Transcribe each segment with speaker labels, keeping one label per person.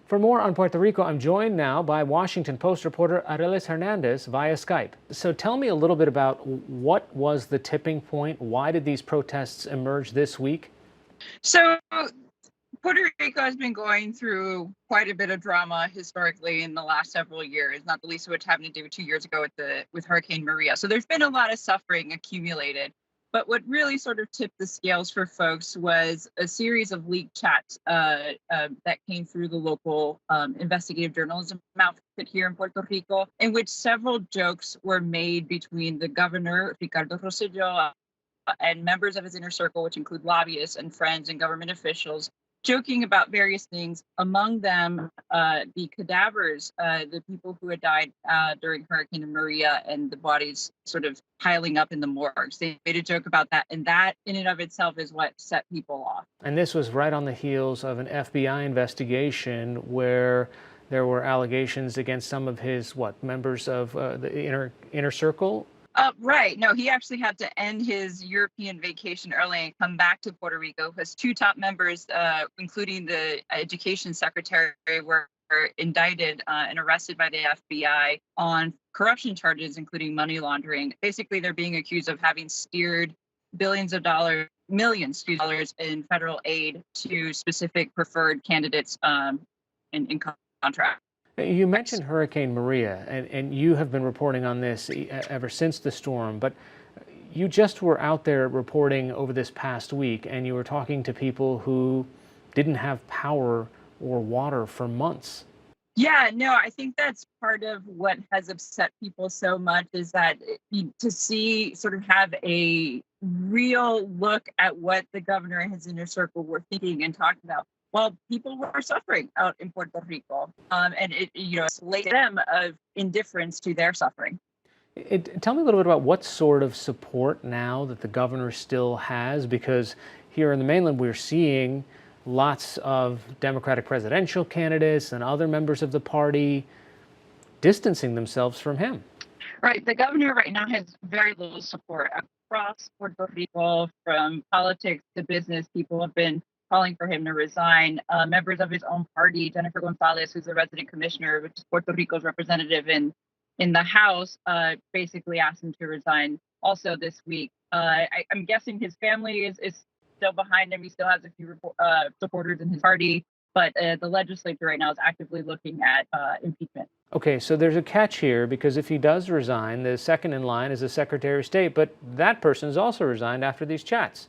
Speaker 1: For more on Puerto Rico, I'm joined now by Washington Post reporter Arelis Hernandez via Skype. So tell me a little bit about what was the tipping point? Why did these protests emerge this week?
Speaker 2: So Puerto Rico has been going through quite a bit of drama historically in the last several years, not the least of which having to do 2 years ago with Hurricane Maria. So there's been a lot of suffering accumulated. But what really sort of tipped the scales for folks was a series of leaked chats that came through the local investigative journalism outfit here in Puerto Rico, in which several jokes were made between the governor, Ricardo Rossello, and members of his inner circle, which include lobbyists and friends and government officials, joking about various things, among them the cadavers, the people who had died during Hurricane Maria and the bodies sort of piling up in the morgues. They made a joke about that, and that in and of itself is what set people off.
Speaker 1: And this was right on the heels of an FBI investigation where there were allegations against some of his, members of the inner circle?
Speaker 2: Right. No, he actually had to end his European vacation early and come back to Puerto Rico. His two top members, including the education secretary, were indicted and arrested by the FBI on corruption charges, including money laundering. Basically, they're being accused of having steered billions of dollars, millions of dollars in federal aid to specific preferred candidates in contract.
Speaker 1: You mentioned Hurricane Maria, and you have been reporting on this ever since the storm, but you just were out there reporting over this past week, and you were talking to people who didn't have power or water for months.
Speaker 2: Yeah, no, I think that's part of what has upset people so much is that to see sort of have a real look at what the governor and his inner circle were thinking and talking about. Well, people were suffering out in Puerto Rico, and it's laid them of indifference to their suffering.
Speaker 1: Tell me a little bit about what sort of support now that the governor still has, because here in the mainland we're seeing lots of Democratic presidential candidates and other members of the party distancing themselves from him.
Speaker 2: Right. The governor right now has very little support across Puerto Rico, from politics to business. People have been calling for him to resign. Members of his own party, Jennifer Gonzalez, who's the resident commissioner, which is Puerto Rico's representative in the House, basically asked him to resign also this week. I'm guessing his family is still behind him. He still has a few supporters in his party, but the legislature right now is actively looking at impeachment.
Speaker 1: Okay, so there's a catch here, because if he does resign, the second in line is the Secretary of State, but that person has also resigned after these chats.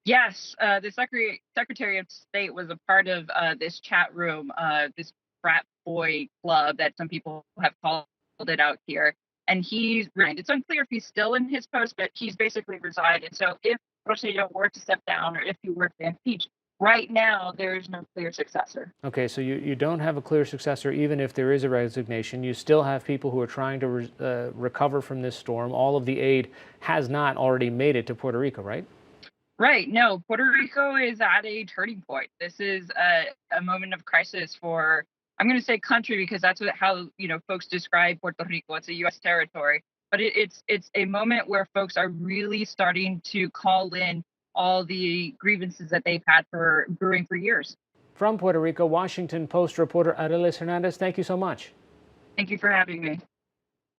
Speaker 2: Yes, the Secretary of State was a part of this chat room, this frat boy club that some people have called it out here. And he's resigned. It's unclear if he's still in his post, but he's basically resigned. And so if Rossello were to step down, or if he were to be impeached, right now there is no clear successor.
Speaker 1: Okay, so you don't have a clear successor even if there is a resignation. You still have people who are trying to recover from this storm. All of the aid has not already made it to Puerto Rico, right?
Speaker 2: Right. No, Puerto Rico is at a turning point. This is a moment of crisis for, I'm going to say country, because that's how folks describe Puerto Rico. It's a U.S. territory, but it's a moment where folks are really starting to call in all the grievances that they've had for brewing for years.
Speaker 1: From Puerto Rico, Washington Post reporter Arelis Hernandez, thank you so much.
Speaker 2: Thank you for having me.